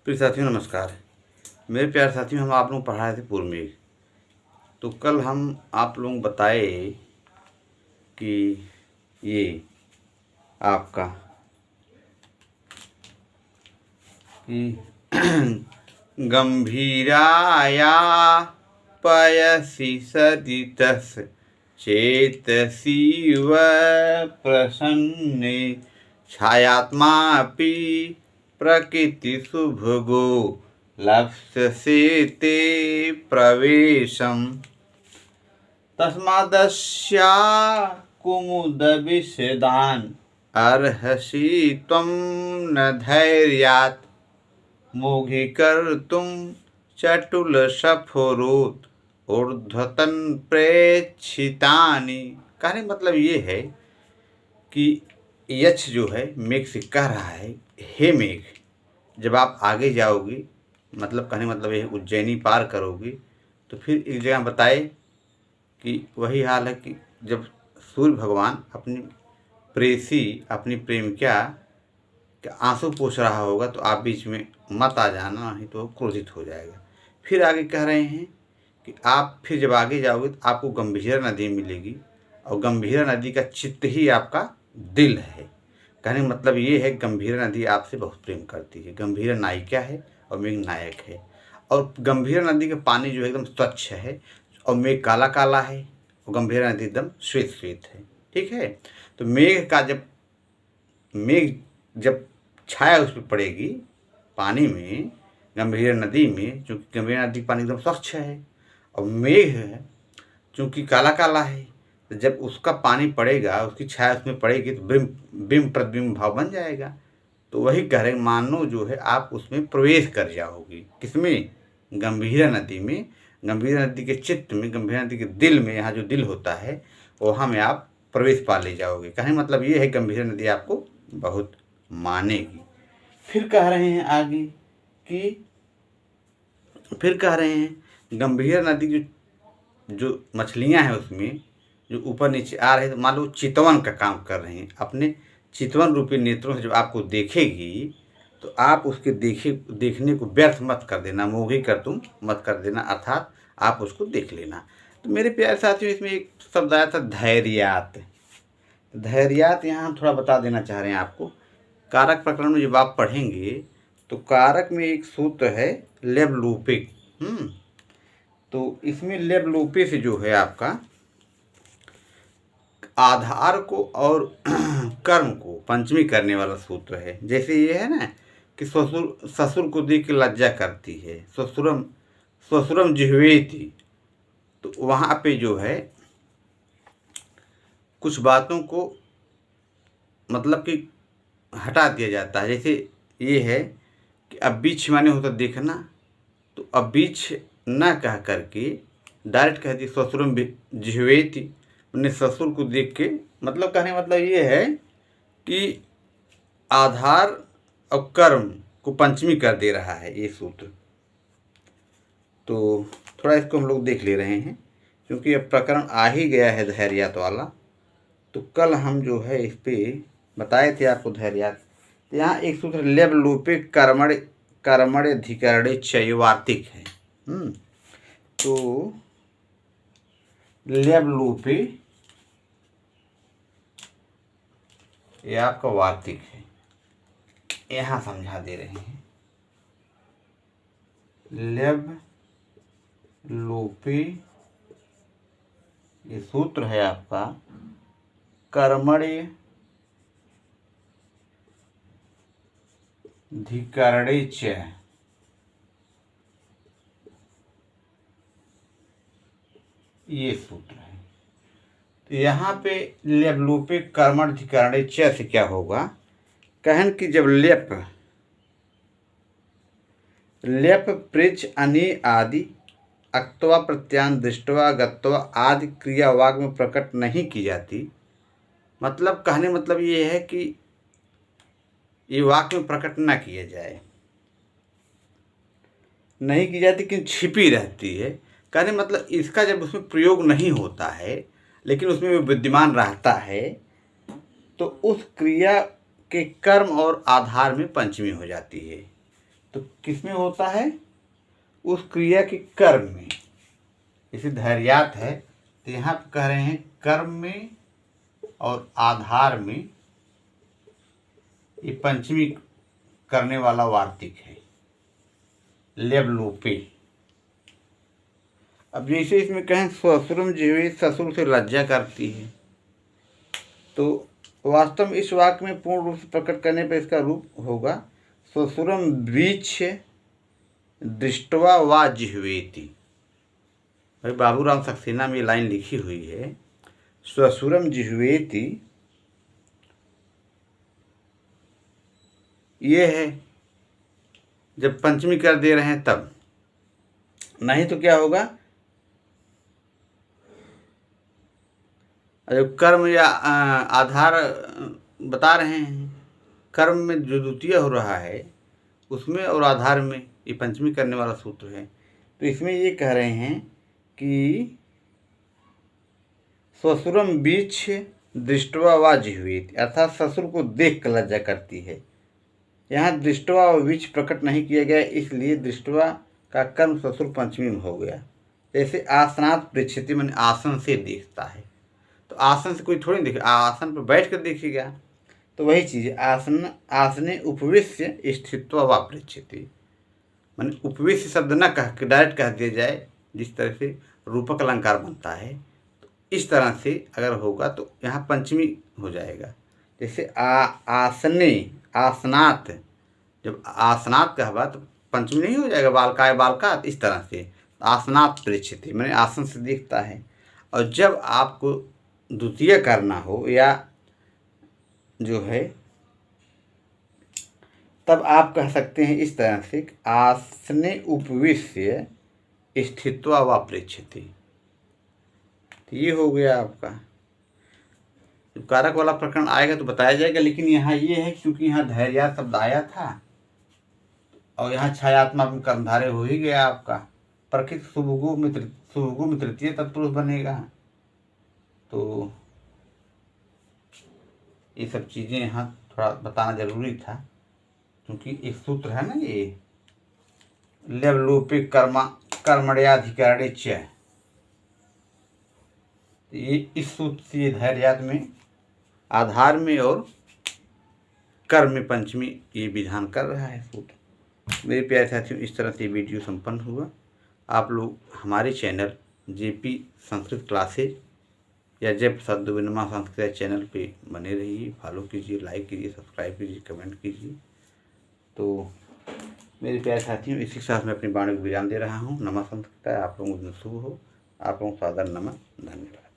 प्रिय साथियों नमस्कार। मेरे प्यारे साथियों, हम आप लोग पढ़ा रहे थे पूर्व में। तो कल हम आप लोग बताए कि ये आपका कि गंभीराया पयसि सदितस् चेतसी व प्रसन्ने छायात्मापि प्रकृतिसुभगो लप्स्यसे ते प्रवेशम् तस्मादस्या कुमुदविषदान् अर्हसि त्वं न धैर्यात् मोघीकर्तुं चटुलसफरोत् ऊर्ध्वतन प्रेक्षितानि। कहने मतलब ये है कि यक्ष जो है मेघ से कह रहा है, हे मेघ, जब आप आगे जाओगी, मतलब कहने मतलब ये उज्जैनी पार करोगी, तो फिर एक जगह बताए कि वही हाल है कि जब सूर्य भगवान अपनी प्रेसी अपनी प्रेमिका के आंसू पोंछ रहा होगा तो आप बीच में मत आ जाना, नहीं तो क्रोधित हो जाएगा। फिर आगे कह रहे हैं कि आप फिर जब आगे जाओगे तो आपको गंभीरा नदी मिलेगी, और गंभीरा नदी का चित्त ही आपका दिल है। कहने का मतलब ये है गंभीरा नदी आपसे बहुत प्रेम करती है। गंभीरा नायिका है और मेघ नायक है। और गंभीरा नदी का पानी जो है एकदम स्वच्छ है, और मेघ काला काला है, और गंभीरा नदी एकदम श्वेत श्वेत है। ठीक है। तो मेघ जब छाया उस पर पड़ेगी पानी में, गंभीरा नदी में, चूँकि गंभीरा नदी पानी एकदम स्वच्छ है, और मेघ है चूँकि काला काला है, तो जब उसका पानी पड़ेगा, उसकी छाया उसमें पड़ेगी, तो बिंब प्रतिबिंब भाव बन जाएगा। तो वही कह रहे, मानो जो है आप उसमें प्रवेश कर जाओगी। किसमें? गंभीरा नदी में। गंभीरा नदी के चित्त में, गंभीरा नदी के दिल में, यहाँ जो दिल होता है वहाँ में आप प्रवेश पा ले जाओगे। कहने मतलब ये है गंभीरा नदी आपको बहुत मानेगी। फिर कह रहे हैं आगे कि गंभीरा नदी जो मछलियाँ हैं उसमें जो ऊपर नीचे आ रहे, तो मान लो चितवन का काम कर रहे हैं। अपने चितवन रूपी नेत्रों से जब आपको देखेगी तो आप उसके देखने को व्यर्थ मत कर देना, मोही कर तुम मत कर देना, अर्थात आप उसको देख लेना। तो मेरे प्यारे साथियों, इसमें एक शब्द आया था धैर्यात। धैर्यात यहाँ हम थोड़ा बता देना चाह रहे हैं आपको। कारक प्रकरण में जब आप पढ़ेंगे तो कारक में एक सूत्र है लेबलूपिक। तो इसमें लेबलूपे से जो है आपका आधार को और कर्म को पंचमी करने वाला सूत्र है। जैसे ये है ना कि ससुर को देख के लज्जा करती है, ससुरम जिह्वेति। तो वहाँ पे जो है कुछ बातों को मतलब कि हटा दिया जाता है। जैसे ये है कि अब बीच माने होता देखना, तो अब बीच ना कह करके डायरेक्ट कह दी ससुरम जिह्वेति, अपने ससुर को देख के। मतलब कहने मतलब ये है कि आधार और कर्म को पंचमी कर दे रहा है ये सूत्र। तो थोड़ा इसको हम लोग देख ले रहे हैं, क्योंकि अब प्रकरण आ ही गया है धैर्यात वाला। तो कल हम जो है इस पे बताए थे आपको धैर्यात। तो यहाँ एक सूत्र लेबलूपे कर्मणे अधिकरणे च वार्तिक है। तो लेबलूपे ये आपका वार्तिक है, यहाँ समझा दे रहे हैं। लेब लोपे ये सूत्र है आपका कर्मणे धिकरणे च, ये सूत्र है। तो यहाँ पे लेबलूपे कर्मण धिकरणे च से क्या होगा? कहन कि जब लेप पृच अनि आदि अक्त्वा प्रत्यान दृष्टवा गत्वा आदि क्रिया वाग में प्रकट नहीं की जाती। मतलब कहने मतलब ये है कि ये वाक्य में प्रकट ना किया जाए, नहीं की जाती कि छिपी रहती है। कहने मतलब इसका जब उसमें प्रयोग नहीं होता है लेकिन उसमें वो विद्यमान रहता है, तो उस क्रिया के कर्म और आधार में पंचमी हो जाती है। तो किस में होता है? उस क्रिया के कर्म में। जैसे धैर्यात है तो यहाँ पे कह रहे हैं कर्म में और आधार में ये पंचमी करने वाला वार्तिक है, लेब लोपे। अब जैसे इसमें कहें ससुरम जिह्वे, ससुर से लज्जा करती है, तो वास्तव में इस वाक्य में पूर्ण रूप से प्रकट करने पर इसका रूप होगा ससुरम बीच दृष्टवा वा जिह्वेति। भाई बाबूराम सक्सेना में ये लाइन लिखी हुई है, ससुरम जिह्वेति, ये है जब पंचमी कर दे रहे हैं तब, नहीं तो क्या होगा? जब कर्म या आधार बता रहे हैं, कर्म में जो द्वितीय हो रहा है उसमें और आधार में ये पंचमी करने वाला सूत्र है। तो इसमें ये कह रहे हैं कि ससुरम बीच दृष्टवा वा जिह्वेति, अर्थात ससुर को देख कर लज्जा करती है। यहाँ दृष्टवा व बीच प्रकट नहीं किया गया, इसलिए दृष्टवा का कर्म ससुर पंचमी में हो गया। जैसे आसनात प्रेक्षति, मैंने आसन से देखता है, तो आसन से कोई थोड़ी देखे, आसन पर बैठ कर देखिएगा। तो वही चीज़ है, आसने उपवेश्य स्थित्वा वा प्रेक्षति, मैंने उपवेश्य शब्द न कह के डायरेक्ट कह दिया जाए, जिस तरह से रूपक अलंकार बनता है, तो इस तरह से अगर होगा तो यहाँ पंचमी हो जाएगा। जैसे आसने, आसनात, जब आसनात कहवा तो पंचमी नहीं हो जाएगा, बालकाय बालकात, इस तरह से आसनात प्रेक्षित, मैंने आसन से देखता है। और जब आपको द्वितीय करना हो या जो है, तब आप कह सकते हैं इस तरह से आसने उपवेश्य स्थित्वा वा प्रेक्षति। तो ये हो गया आपका। जब कारक वाला प्रकरण आएगा तो बताया जाएगा, लेकिन यहाँ ये है क्योंकि यहाँ धैर्या शब्द आया था और यहाँ छायात्मा में कर्मधारय हो ही गया आपका। प्रकृत शुभगु में तृतीय तत्पुरुष बनेगा। तो ये सब चीज़ें यहाँ थोड़ा बताना जरूरी था, क्योंकि एक सूत्र है ना ये, लेब लोपे कर्मण्याधिकरणे च, ये इस सूत्र से धैर्यात में, आधार में और कर्म में पंचमी ये विधान कर रहा है सूत्र। मेरे प्यारे साथियों, इस तरह से वीडियो संपन्न हुआ। आप लोग हमारे चैनल जेपी संस्कृत क्लासेज या जय प्रसाद दुबे संस्कृत चैनल पे बने रहिए, फॉलो कीजिए, लाइक कीजिए, सब्सक्राइब कीजिए, कमेंट कीजिए। तो मेरे प्यारे साथियों, इसी के साथ मैं अपनी वाणी को विराम दे रहा हूँ। नमः संस्कृत, आप लोगों को शुभ हो। आप लोगों को सादर नमः, धन्यवाद।